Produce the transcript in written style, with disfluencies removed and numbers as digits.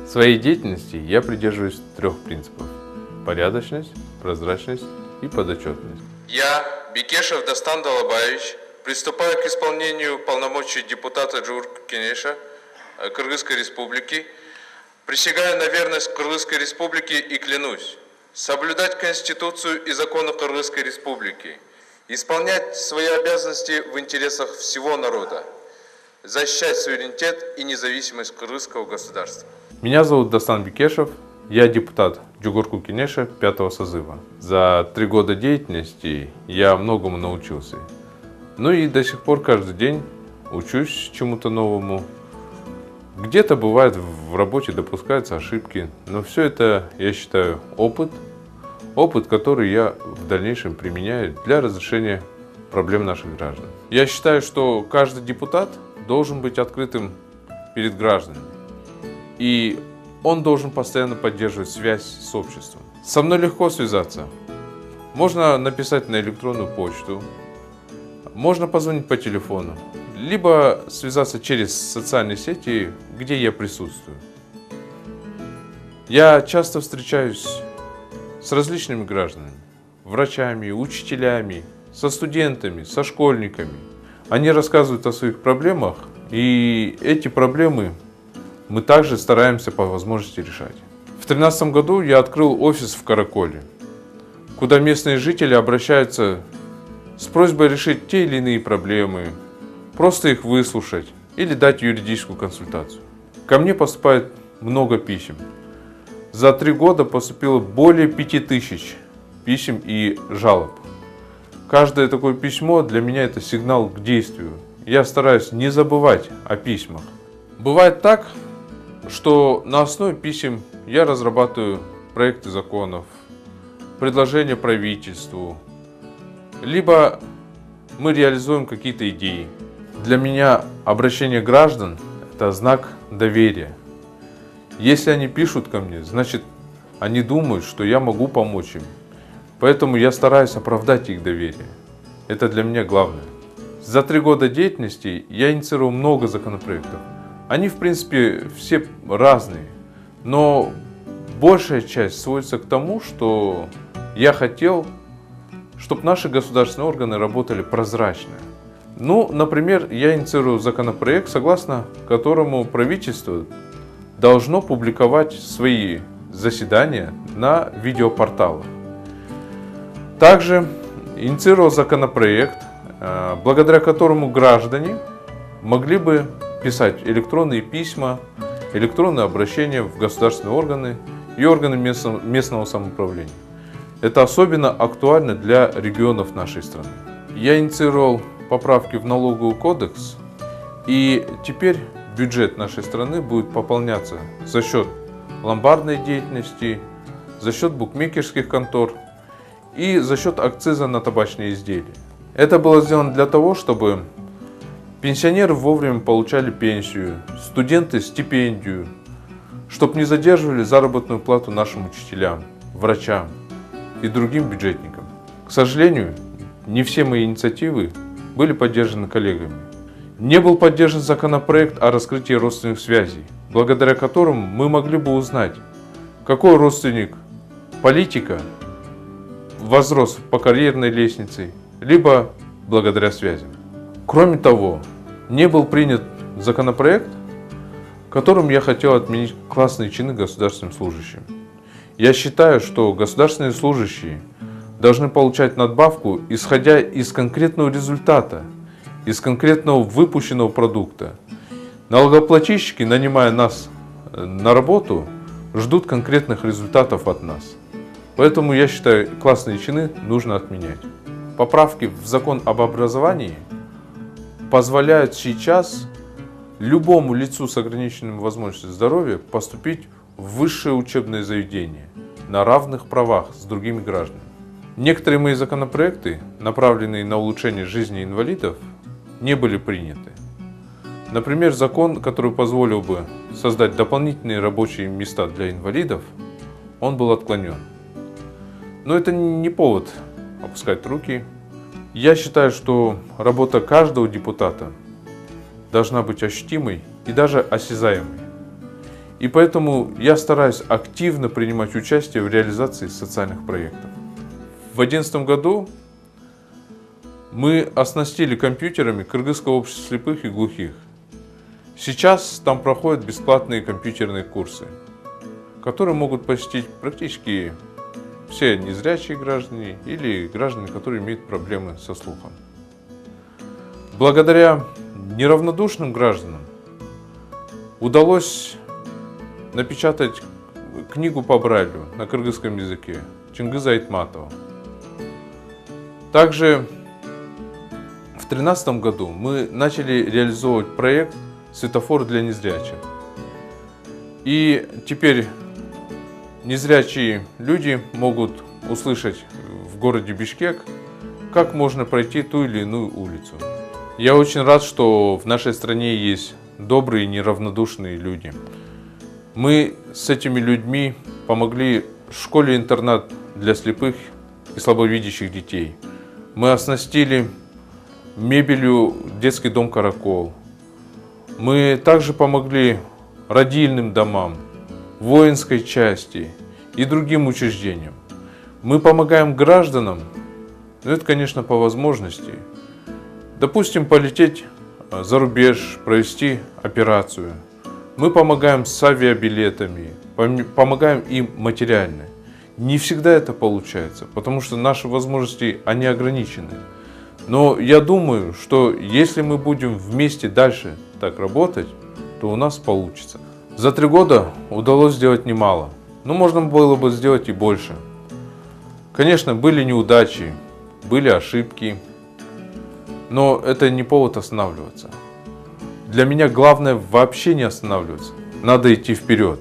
В своей деятельности я придерживаюсь трех принципов: порядочность, прозрачность и подотчетность. Я, Бекешев Дастан Далабаевич, приступаю к исполнению полномочий депутата Джугурку Кенеша Кыргызской Республики, присягаю на верность Кыргызской Республике и клянусь соблюдать Конституцию и законы Кыргызской Республики, исполнять свои обязанности в интересах всего народа, защищать суверенитет и независимость кыргызского государства. Меня зовут Дастан Бекешев, я депутат Джугурку Кенеша 5-го созыва. За 3 года деятельности я многому научился. Ну и до сих пор каждый день учусь чему-то новому. Где-то бывает в работе допускаются ошибки, но все это, я считаю, опыт, который я в дальнейшем применяю для разрешения проблем наших граждан. Я считаю, что каждый депутат должен быть открытым перед гражданами, и он должен постоянно поддерживать связь с обществом. Со мной легко связаться. Можно написать на электронную почту, можно позвонить по телефону, либо связаться через социальные сети, где я присутствую. Я часто встречаюсь с различными гражданами, врачами, учителями, со студентами, со школьниками. Они рассказывают о своих проблемах, и эти проблемы мы также стараемся по возможности решать. В 2013 году я открыл офис в Караколе, куда местные жители обращаются с просьбой решить те или иные проблемы, просто их выслушать или дать юридическую консультацию. Ко мне поступает много писем. За 3 года поступило более 5000 писем и жалоб. Каждое такое письмо для меня это сигнал к действию. Я стараюсь не забывать о письмах. Бывает так, что на основе писем я разрабатываю проекты законов, предложения правительству, либо мы реализуем какие-то идеи. Для меня обращение граждан – это знак доверия. Если они пишут ко мне, значит, они думают, что я могу помочь им. Поэтому я стараюсь оправдать их доверие. Это для меня главное. За 3 года деятельности я инициировал много законопроектов. Они, в принципе, все разные. Но большая часть сводится к тому, что я хотел, чтобы наши государственные органы работали прозрачно. Ну, например, я инициировал законопроект, согласно которому правительство должно публиковать свои заседания на видеопорталах. Также инициировал законопроект, благодаря которому граждане могли бы писать электронные письма, электронные обращения в государственные органы и органы местного самоуправления. Это особенно актуально для регионов нашей страны. Я инициировал поправки в налоговый кодекс, и теперь бюджет нашей страны будет пополняться за счет ломбардной деятельности, за счет букмекерских контор и за счет акциза на табачные изделия. Это было сделано для того, чтобы пенсионеры вовремя получали пенсию, студенты стипендию, чтобы не задерживали заработную плату нашим учителям, врачам и другим бюджетникам. К сожалению, не все мои инициативы были поддержаны коллегами. Не был поддержан законопроект о раскрытии родственных связей, благодаря которому мы могли бы узнать, какой родственник политика возрос по карьерной лестнице, либо благодаря связям. Кроме того, не был принят законопроект, которым я хотел отменить классные чины государственным служащим. Я считаю, что государственные служащие должны получать надбавку, исходя из конкретного результата, из конкретного выпущенного продукта. Налогоплательщики, нанимая нас на работу, ждут конкретных результатов от нас. Поэтому я считаю, классные чины нужно отменять. Поправки в закон об образовании позволяют сейчас любому лицу с ограниченными возможностями здоровья поступить в высшее учебное заведение на равных правах с другими гражданами. Некоторые мои законопроекты, направленные на улучшение жизни инвалидов, не были приняты. Например, закон, который позволил бы создать дополнительные рабочие места для инвалидов, он был отклонен. Но это не повод опускать руки. Я считаю, что работа каждого депутата должна быть ощутимой и даже осязаемой. И поэтому я стараюсь активно принимать участие в реализации социальных проектов. В 2011 году мы оснастили компьютерами Кыргызское общество слепых и глухих. Сейчас там проходят бесплатные компьютерные курсы, которые могут посетить практически все незрячие граждане или граждане, которые имеют проблемы со слухом. Благодаря неравнодушным гражданам удалось напечатать книгу по Брайлю на кыргызском языке Чингиза Айтматова. Также в 2013 году мы начали реализовывать проект «Светофор для незрячих». И теперь незрячие люди могут услышать в городе Бишкек, как можно пройти ту или иную улицу. Я очень рад, что в нашей стране есть добрые и неравнодушные люди. Мы с этими людьми помогли школе-интернат для слепых и слабовидящих детей. Мы оснастили мебелью детский дом «Каракол». Мы также помогли родильным домам, воинской части и другим учреждениям. Мы помогаем гражданам, но это, конечно, по возможности. Допустим, полететь за рубеж, провести операцию. Мы помогаем с авиабилетами, помогаем им материально. Не всегда это получается, потому что наши возможности, они ограничены. Но я думаю, что если мы будем вместе дальше так работать, то у нас получится. За 3 года удалось сделать немало, но можно было бы сделать и больше. Конечно, были неудачи, были ошибки, но это не повод останавливаться. Для меня главное вообще не останавливаться. Надо идти вперед.